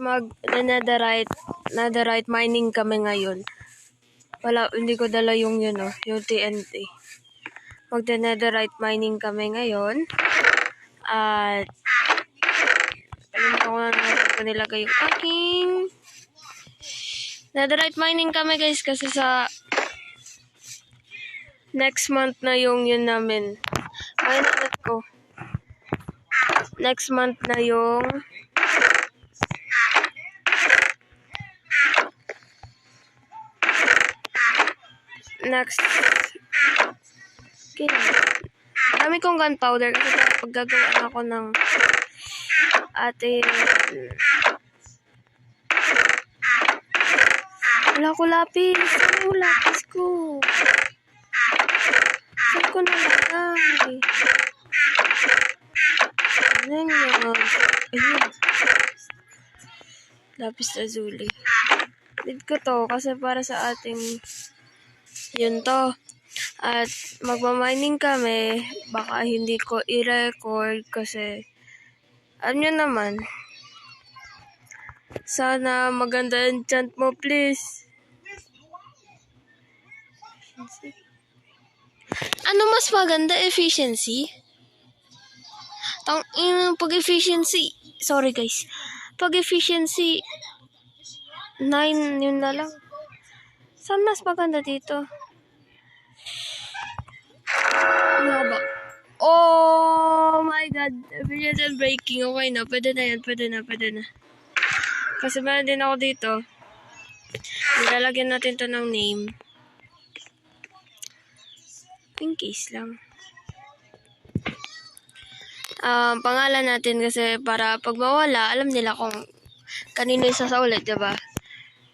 netherite mining kami ngayon. Wala, hindi ko dala yung yung TNT. Netherite mining kami ngayon. At alam ko nilagay yung aking netherite mining kami guys kasi sa next month na yung yun namin. Ay, nalit ko. Next month na yung okay. Dami kong gunpowder kasi paggagawin ako ng ating wala ko lapis. Ano yung lapis ko? Saan ko nalagay? Ano yun? Ayun. Lapis lazuli. Need ko to kasi para sa ating yun to. At magmamining kami. Baka hindi ko i-record kasi ano naman. Sana maganda enchant mo please. Ano mas maganda? Efficiency? Pag efficiency, sorry guys. Pag efficiency 9 yun na lang. Saan mas maganda dito? Ano ba? Oh my god. Efficiency breaking. Okay na. Pwede na yan. Pwede na. Kasi meron din ako dito. Nilalagyan natin to ng name. In case lang. Pangalan natin kasi para pag mawala, alam nila kung kanino isa sa ulit, diba?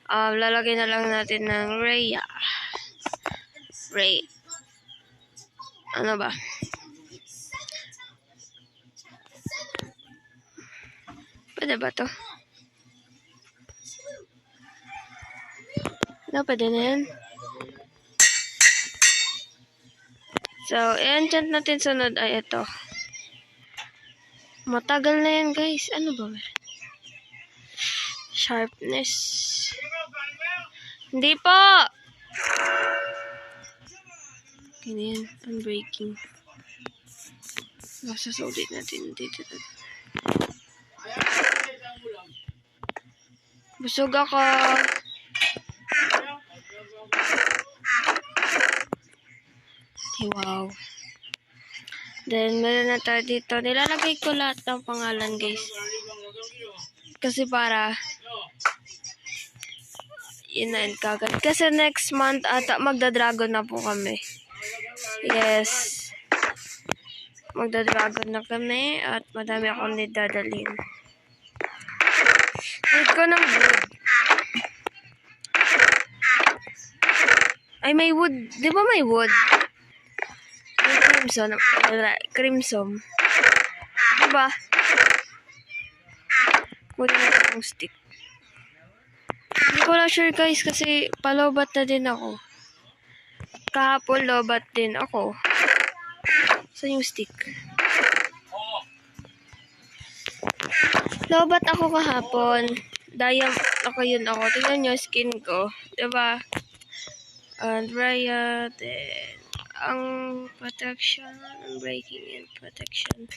Lalagyan na lang natin ng Rhea. Ray. Ano ba? Pwede ba to? Pwede na yan. So, i-enchant natin sunod ay ito. Matagal na yan guys. Ano ba? Sharpness. Hindi po! Okay na yan. Unbreaking. Masasulit natin dito. Busog ako. Wow. Then, meron na tayo dito. Nilalagay ko lahat ng pangalan, guys. Kasi para yun na yun kagad. Kasi next month ata magda-dragon na po kami. Yes. Magda-dragon na kami at madami akong dadalhin. Need ko ng wood. Ay, may wood. Di ba may wood? Crimson. Diba? Kunin na akong stick. Hindi ko lang sure guys kasi palobat na din ako. Kahapon lobat din ako. Saan yung stick? Lobat ako kahapon. Yun ako. Tingnan nyo skin ko. Diba? And Rhea, then ang protection, breaking and protection.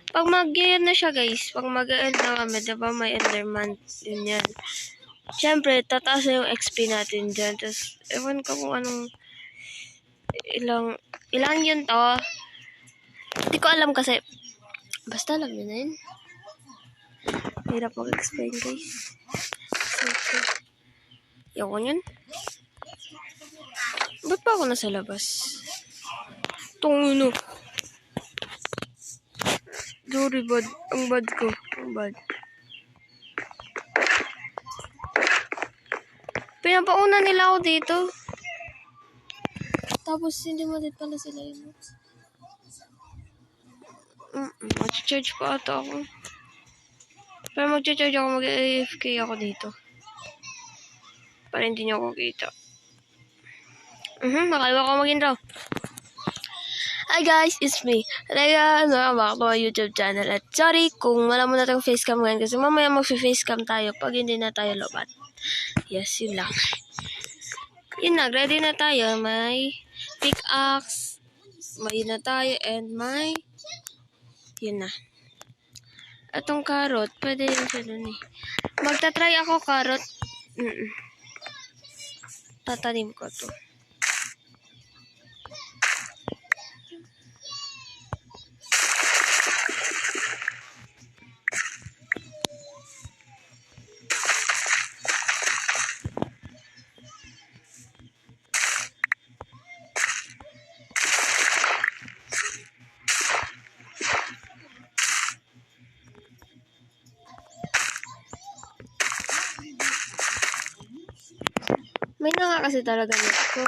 Pag mag-end na siya guys, pag mag-end na kami, diba may enderman din yan. Siyempre, tataas na yung XP natin dyan. Tapos, ewan ko kung anong ilang yun to. Hindi ko alam kasi, basta alam nyo na yun. Hirap mag-explain guys. Yawan yun. Ba't pa ako nasa labas? Tungino. Sorry, bad. Ang bad ko. Ang bad. Pinapauna nila ako dito. Tapos, hindi mo din pala sila yun. Mag-charge pa ata ako. Pero mag-charge ako, mag-AFK ako dito. Para hindi nyo ako kita. Makaliwa ko mag-intro. Hi guys, it's me. Talaga, welcome to my YouTube channel. At sorry kung wala mo na tayong facecam ngayon kasi mamaya mag-facecam tayo pag hindi na tayo lobat. Yes, yun lang. Yun na, ready na tayo. May pickaxe, may na tayo, and may, yun na. Atong carrot, pwede yun siya dun eh. Magta-try ako carrot. Tatanim ko to. May na nga kasi talaga nito.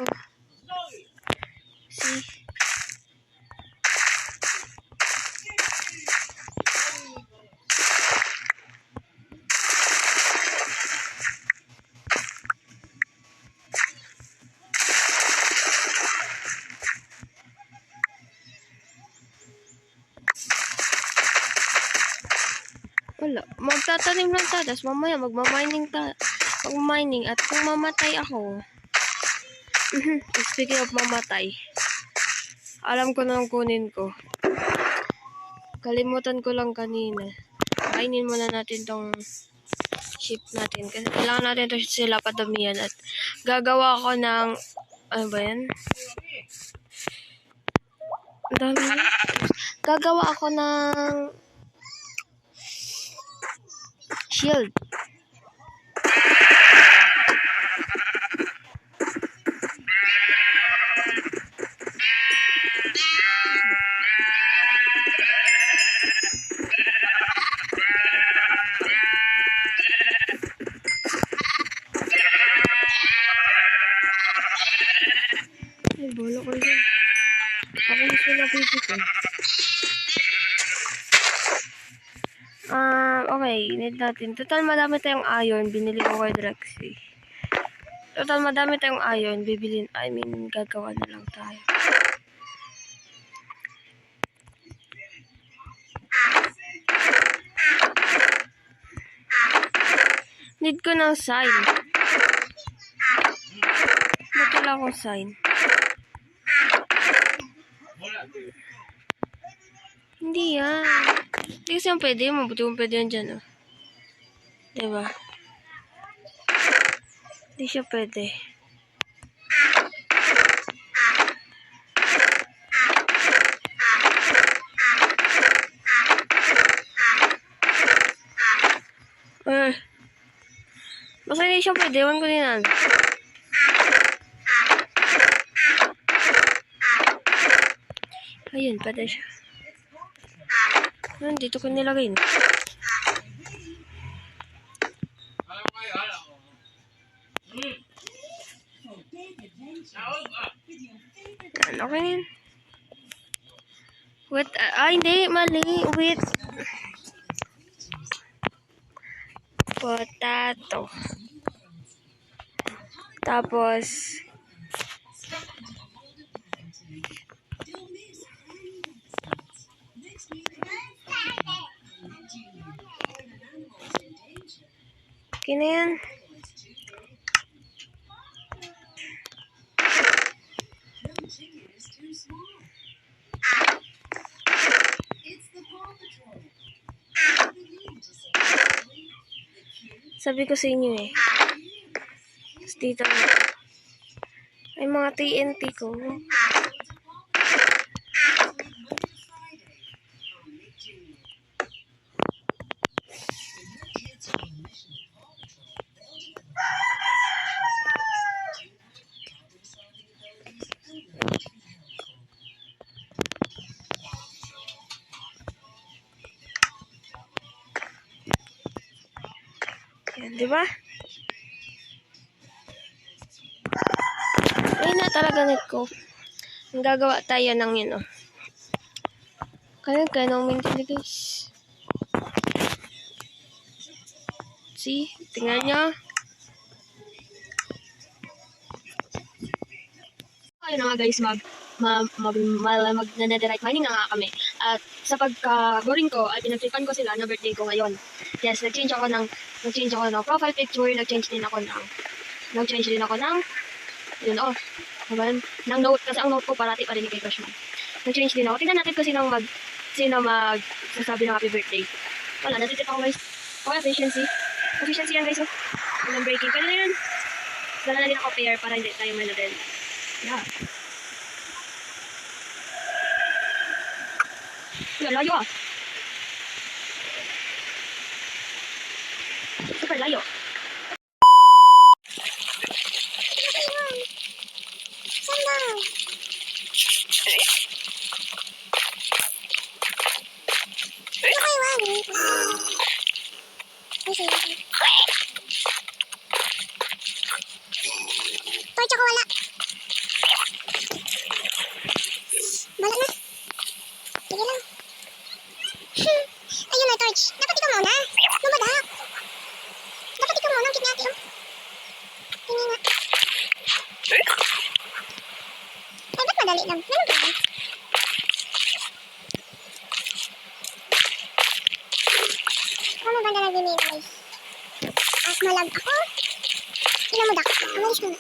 See? Wala. Magtatanim lang tayo. Tapos mamaya magmamining at kung mamatay ako. Speaking of mamatay. Alam ko na ang kunin ko. Kalimutan ko lang kanina. Kainin muna natin tong sheep natin. Kasi kailangan natin ito sila padamihan. At gagawa ko ng... Ano ba yan? Ang dami. Gagawa ako ng... shield. Ay, bola ko dyan. Ako gusto na pipit. Okay, need natin. Total, madami tayong iron. Binili ko kay Drexy. Total, madami tayong iron. Gagawa na lang tayo. Need ko ng sign. Ba't wala akong sign? Hindi yan. Hindi kasi yung pwede. Mabuti kung pwede yan dyan. Oh. Diba? Hindi siya pwede. Basta hindi siya pwede. Ewan ko din yan. Ayun, pwede siya. Dito ko nilagay. Okay yun. Wait, hindi, mali. Wait. Potato. Tapos, okay na yan. Sabi ko sa inyo eh. Tapos dito na. Ay, mga TNT ko. Yan, di ba? Ayun na talaga net ko. Gagawa tayo ng yun, oh. Kaya nung minsan, guys. See? Tingnan nyo. Ayun na nga, guys, mag-netherite mining na nga kami. At sa pagka-boring ko, ay pinag-tripan ko sila na birthday ko ngayon. Yes, nag-change ako ng profile picture, nag-change din ako ng, yun, ng note, kasi ang note ko parati pa rin kay Crush Man. Nag-change din ako. Tingnan natin kung sino magsasabi ng happy birthday. Wala, natitip ako guys. Okay, efficiency. Efficiency yan guys, oh. Walang breaking. Pwede na yun. Dala na din ako pair para hindi tayo may nadel. Yeah. Layo ah. Super layo. Torch ako wala. Bala na. Sige lang. Ayun na torch. Dapat ikaw muna. Mabadak. Dapat ikaw muna. Ang cute ni ate oh. Tingin nga. Ay, ba't madali lang? Meron ba yan? Ano ba talaga niya guys? At malag ako. Inamudak. Amalis ko na.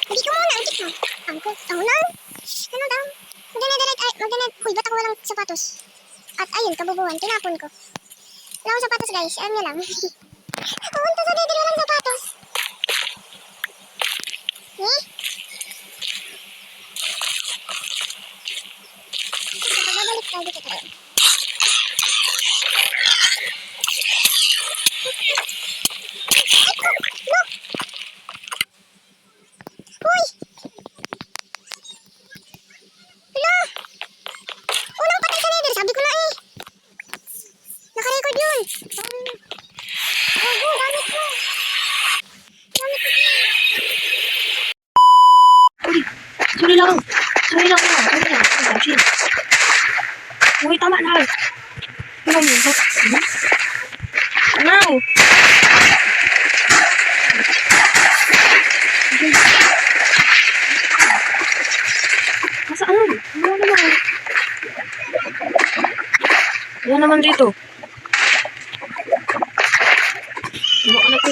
Hindi ko muna. Ang cute mo. Angkot. Ano lang? Ano daw? Uy, ba't ako walang sapatos? At ayun, kabubuhan. Tinapon ko. Wala akong sapatos guys. Alam niyo lang. Punta sa dede walang sapatos. Eh? Babalik tayo dito tayo. Look! Uy! Hala! Unang patay sa nether, sabi ko na eh. Naka-record yun. Oh, gamit ko. Gamit ko. Uy, sorry lang. Chill. Uy, tama na. Ano yun? Ano? Masaan? Ano naman? Yan naman dito. Ano ka na ito?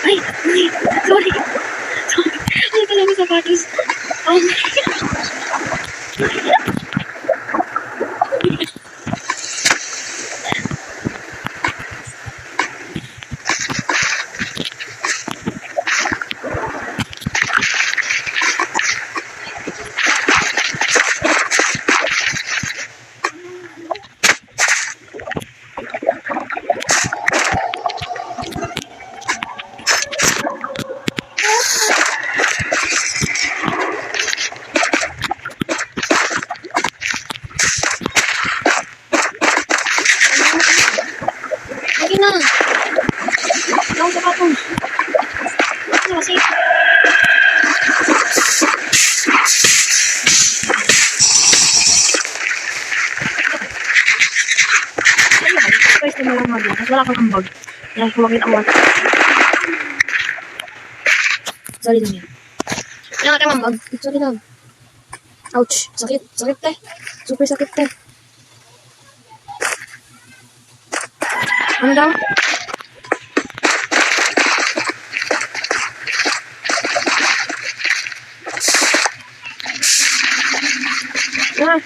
Ay, sorry. Ay, pala may sapatos. Oh my God. Lagi na. Lang sapatos. Ano kasi? Guys, na lang mag kasi wala kang ambag. Yan, kumakita mo. Sorry lang yan. Wala kang ambag. Sorry lang. Ouch. Sakit. Sakit te. Super sakit te. Ano daw? Ah.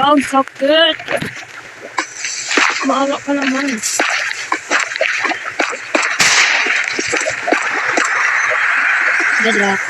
Ang sakit. Maalak ka naman. Good luck.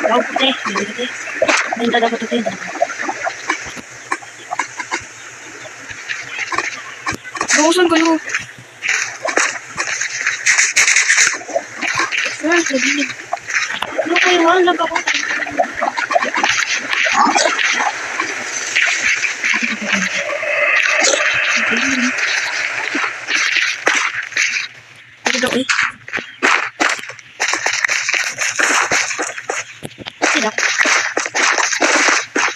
Wow, puti. Puti. Benta dapat puti. Bukusan kayo. Ah, nagilid. Ano kayo? Lag ako. Ito eh. Sila.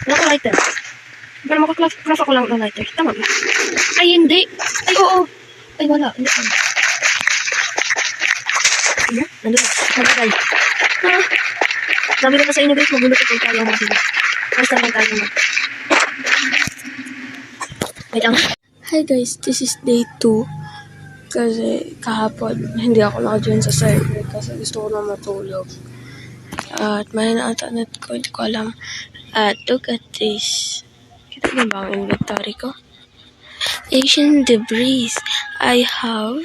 Wala ko lighter. Pero makaklas ako lang ng lighter. Tama ba? Ay, hindi. Ay, oo. Ay, wala. Hindi. Ano? Nandun. Nandun. Ah. Sabi ko na sa inyo guys, magulo ko kung tayo mag-video. Basta lang tayo mag. Wait lang. Hi guys, this is day 2. Kasi kahapon, hindi ako naka-join sa server kasi gusto ko na matulog. At may na-internet ko, hindi ko alam. At look at this. Kita niyo ba ang inventory ko? Asian debris. I have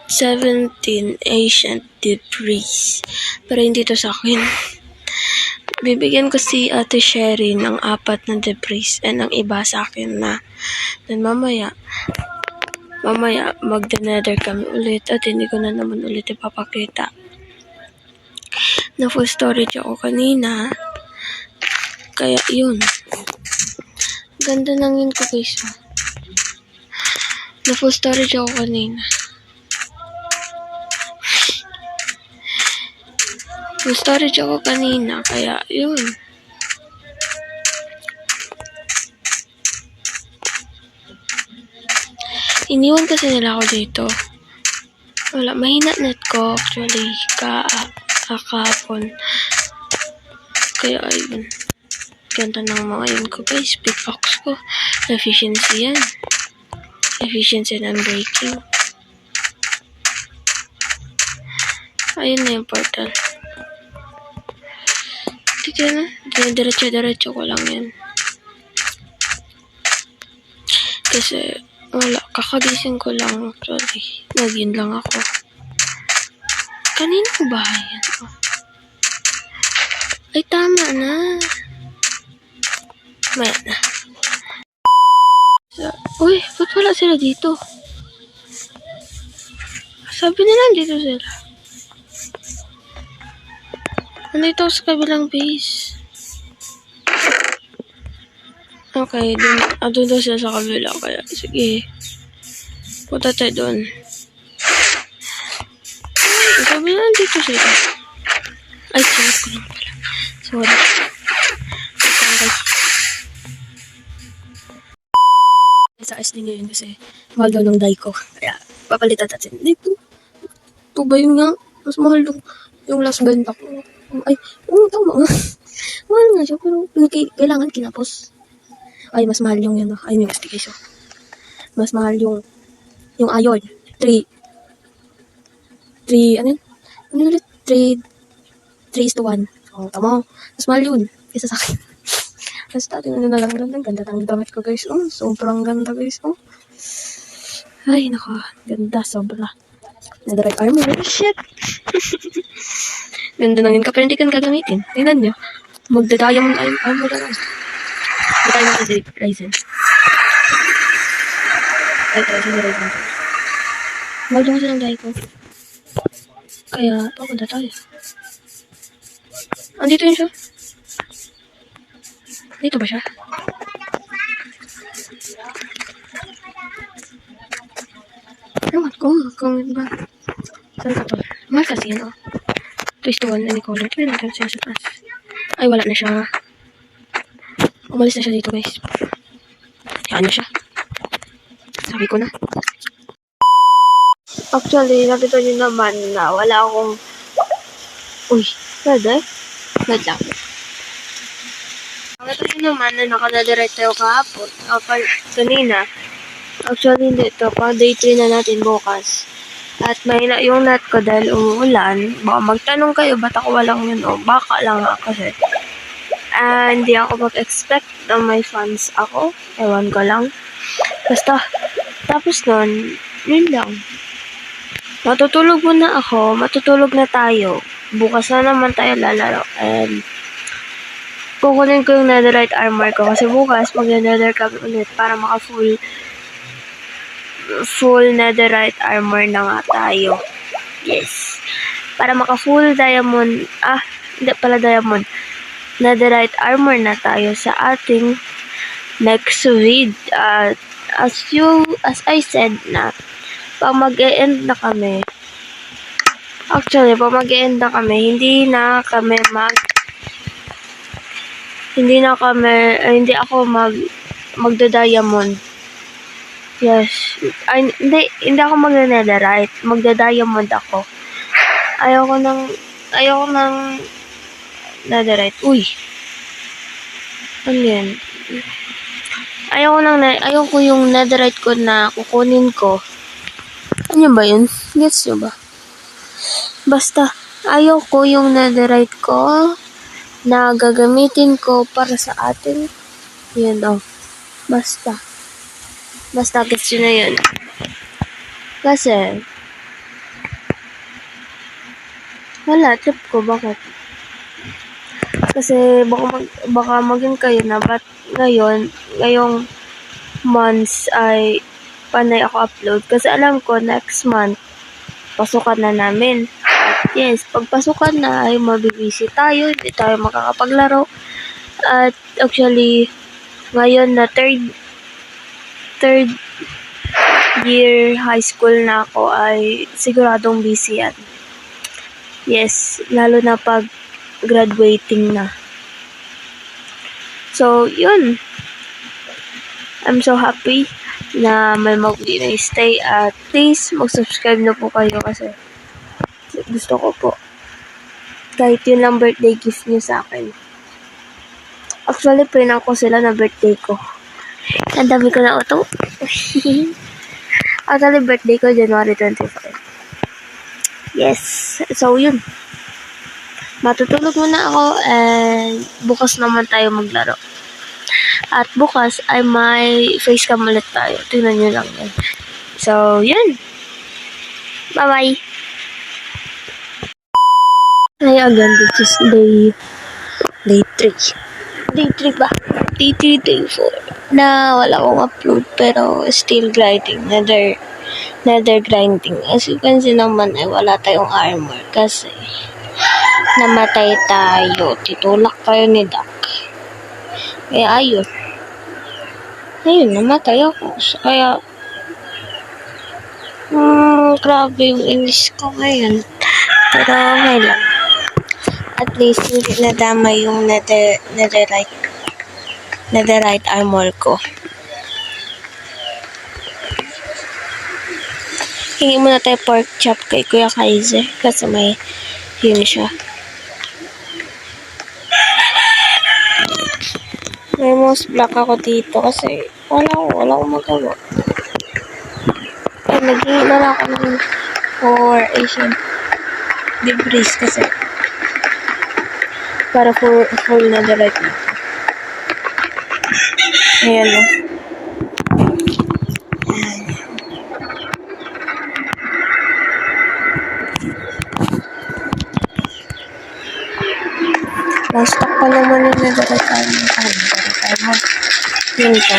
17 ancient debris. Pero hindi to sa akin. Bibigyan ko si Ate Sherry ng 4 na debris and ang iba sa akin na. Then mamaya mag-nether kami ulit at hindi ko na naman ulit ipapakita. Na full storage ako kanina. Kaya yun. Ganda ng yun ko guys. Na full storage ako kanina. Full storage ako kanina. Kaya yun. Iniwan kasi nila ako dito. Wala, mahina net ko actually kahapon. Kaya ayun. Ganda ng mga yun ko guys. Pickaxe ko. Efficiency yan. Efficiency ng breaking. Ayun na yung portal. Dito na. Diretso ko lang yan. Kasi wala, kakagising ko lang actually. Nag-in lang ako. Kaninong bahay yan? Oh. Ay, tama na. Maya na. Uy, ba't wala sila dito? Sabi nila dito sila. Nandito ako sa kabilang base. Okay, doon daw sila sa kabila. Kaya, sige. Punta tayo doon. Sabi na dito sila. Ay, sinat ko lang pala. Sorry. Sa SD ngayon kasi mahal daw ng dye ko. Kaya, papalitan natin. Dito. Ito ba yun nga? Mas mahal yung last benta ko. Ay, tama nga. Mahal nga siya, pero kailangan kinapos. Ay, mas mahal yung yun. Ayun yung STK. Mas mahal yung iron. 3, ano yun? Ano ulit? 3:1. Oh, tama. Mas mahal yun. Kesa sa akin. Basta, tingnan na lang doon. Ang ganda ng damit ko, guys. Oh, sobrang ganda, guys. Oh. Ay, nako. Ganda, sobra. Netherite armor. Shit. Ganda lang yun. Pero hindi ka gagamitin. Tingnan nyo. Magda-diamond armor na lang. Hindi tayo mag-Ryzen. Ay, Ryzen. Mahal yung kasi ng dye ko. Kaya, papunta tayo. Andito yun siya. Dito ba siya? Ewan ko kung ba. Saan ka to? Mahal kasi yan, oh. Twist to 1 any color. Tignan natin siya sa taas. Ay, wala na siya. Umalis na siya dito, guys. Yan na siya. Sabi ko na. Actually, nakita nyo naman na wala akong... Uy, pwede? Wait lang. Nakita nyo naman na nakadadirect tayo kahapon. Kanina. Actually, hindi ito. Pang day 3 na natin bukas. At mahina yung net ko dahil umuulan. Baka magtanong kayo, ba't ako walang yun? O, baka lang ako kasi. Hindi ako mag-expect na may fans ako. Ewan ko lang. Basta, tapos nun, yun lang. Matutulog muna ako. Matutulog na tayo. bukas na naman tayo lalaro. And kukunin ko yung netherite armor ko kasi bukas mag-nether kami ulit para full netherite armor na nga tayo. Yes. Para maka-full diamond, hindi pala diamond, netherite armor na tayo sa ating next vid. As I said na, pag mag-e-end na kami, hindi ako magda-diamond. Yes. Hindi ako mag-netherite. Magda-diamond ako. Ayoko ng netherite. Uy. Ano yan? Ayoko yung netherite ko na kukunin ko. Ano ba yun? Gets nyo ba? Basta, ayoko yung netherite ko na gagamitin ko para sa atin. Yun o. Basta, gets nyo na yun. Kasi, wala, trip ko. Bakit? Kasi, baka maging kayo na, but ngayong months ay panay ako upload. Kasi alam ko, next month, pasukan na namin. At yes, pag pasukan na ay mabibisi tayo, hindi tayo makakapaglaro. At actually, ngayon na third year high school na ako ay siguradong busy yan. Yes, lalo na pag graduating na. So, yun. I'm so happy na may mag-stay at please mag-subscribe na po kayo kasi gusto ko po. Kahit yun lang birthday gift niyo sa akin. Actually, prank ko sila na birthday ko. Ang dami ko na auto. Actually, birthday ko January 25. Yes. So, yun. Matutulog muna ako and bukas naman tayo maglaro. At bukas ay may facecam ulit tayo. Tingnan nyo lang yan. So, yun. Bye-bye. Ay, again, this is day 3. Day 3 ba? Day 3, day 4. Na wala akong upload pero still grinding. Nether grinding. As you can see naman ay wala tayong armor kasi namatay tayo. Titulak tayo ni Duck. Kaya ayun, namatay ako. So, kaya, grabe yung inis ko ngayon. Pero okay lang. At least, hindi nadama yung netherite armor ko. Hingi muna tayo pork chop kay Kuya Kaiser kasi may yun siya. May mouse block ako dito kasi wala akong magawa. Ay, naghingi na lang ako ng for Asian debris kasi para for netherite na. Ayan o. Stock pa naman yung netherite armor. Yun ito.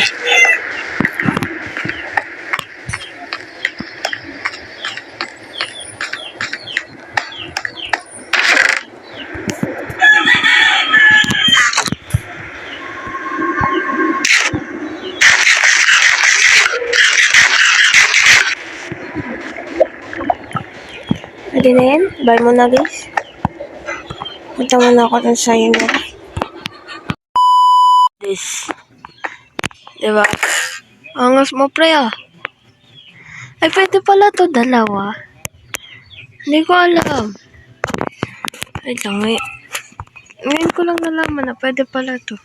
Pwede na yan? Bye muna guys. Punta muna ako ng sayonara. This. Diba? Angas mo pre ah. Ay pwede pala to dalawa. Hindi ko alam. Wait lang eh. Ngayon ko lang nalaman na pwede pala to.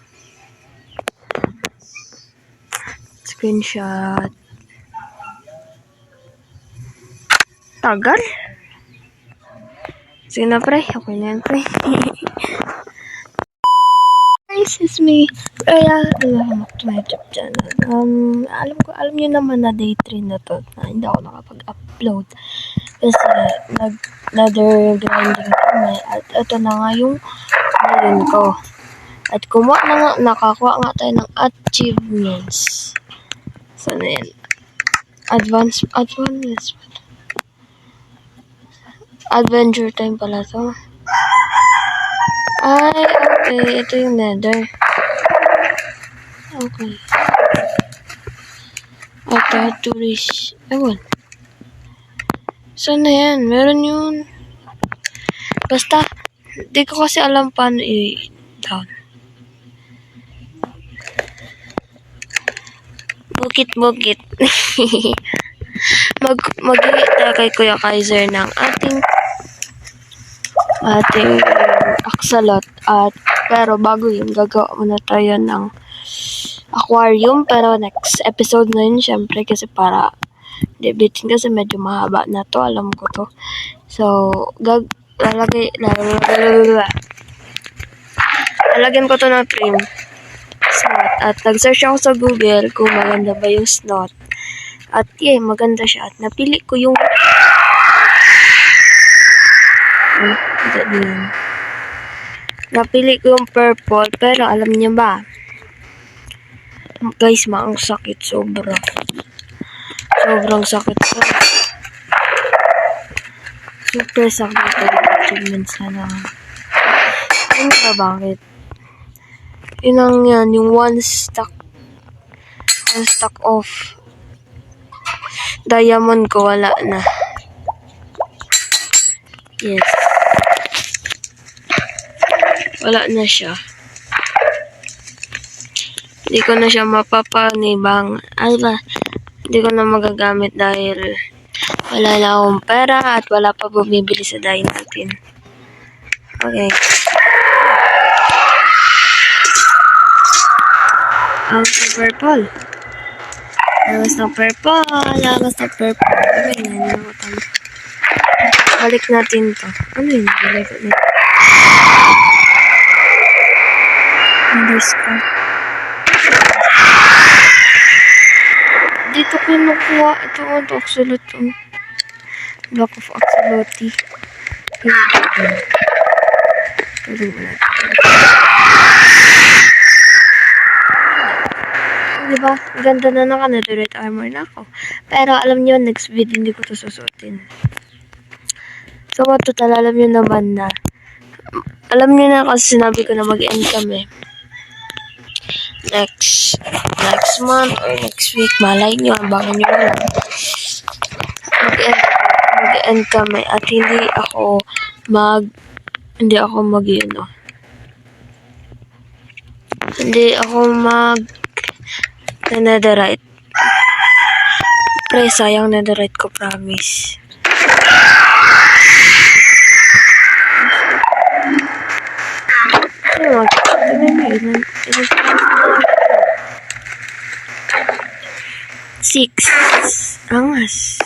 Screenshot. Tagal? Sige na pre. Okay na yan pre. This is me. Kaya, welcome to my YouTube channel. Alam nyo naman na day 3 na to na hindi ako nakapag-upload. Kasi nag-nether grinding kami at ito na nga yung ngayon ko. At nakakuha nga tayo ng achievements. Sana yan? Adventure time pala to. Ay, okay. Ito yung nether. Okay. At tourist. Ewan. Sana yan? Meron yun. Basta, di ko kasi alam paano i-down. Bukit. Mag-hit tayo kay Kuya Kaiser ng ating axolot. Pero bago yun, gagawa muna tayo ng aquarium. Pero next episode na yun, syempre, kasi para debitin kasi medyo mahaba na to. Alam ko to. So, lalagyan ko to ng trim. Snot. At nag-search ako sa Google kung maganda ba yung snot. At maganda siya. At napili ko yung purple. Pero alam niyo ba? Guys, ang sakit sobra. Sobrang sakit ko. Super sakit ko yung achievements na. Ano ba bakit? Yun yan, yung one stack of diamond ko wala na. Yes. Wala na siya. Hindi ko na siya mapapanibang. Hindi ko na magagamit dahil wala na akong pera at wala pa bumibili sa dye natin. Okay. Purple. Lagas ng purple. Balik natin to. Ano yun? Balik natin. Underscore. Dito kinukuha. Ito axolot. Block of axolotl. Tuloy mo natin. Diba? Ganda na naka-netherite armor na ako. Pero alam niyo, next video hindi ko to susutin. So, total, alam niyo naman na. Alam niyo na kasi sinabi ko na mag-end kami. Next month or next week, malay niyo, abangan niyo na lang. Mag-end kami at hindi ako netherite. Pre, sayang netherite ko, promise. Six. Angas.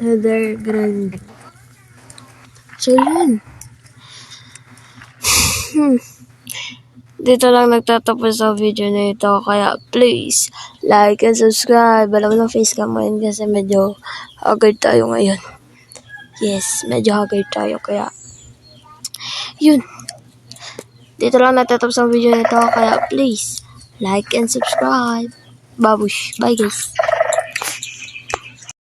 Nether grinding. So, yun. Dito lang nagtatapos sa video na ito. Kaya, please, like and subscribe. Alam mo na facecam ngayon kasi medyo haggard tayo ngayon. Yes, medyo haggard tayo. Kaya, yun. Dito lang nagtatapos sa video na ito. Kaya, please, like and subscribe. Babush. Bye, guys.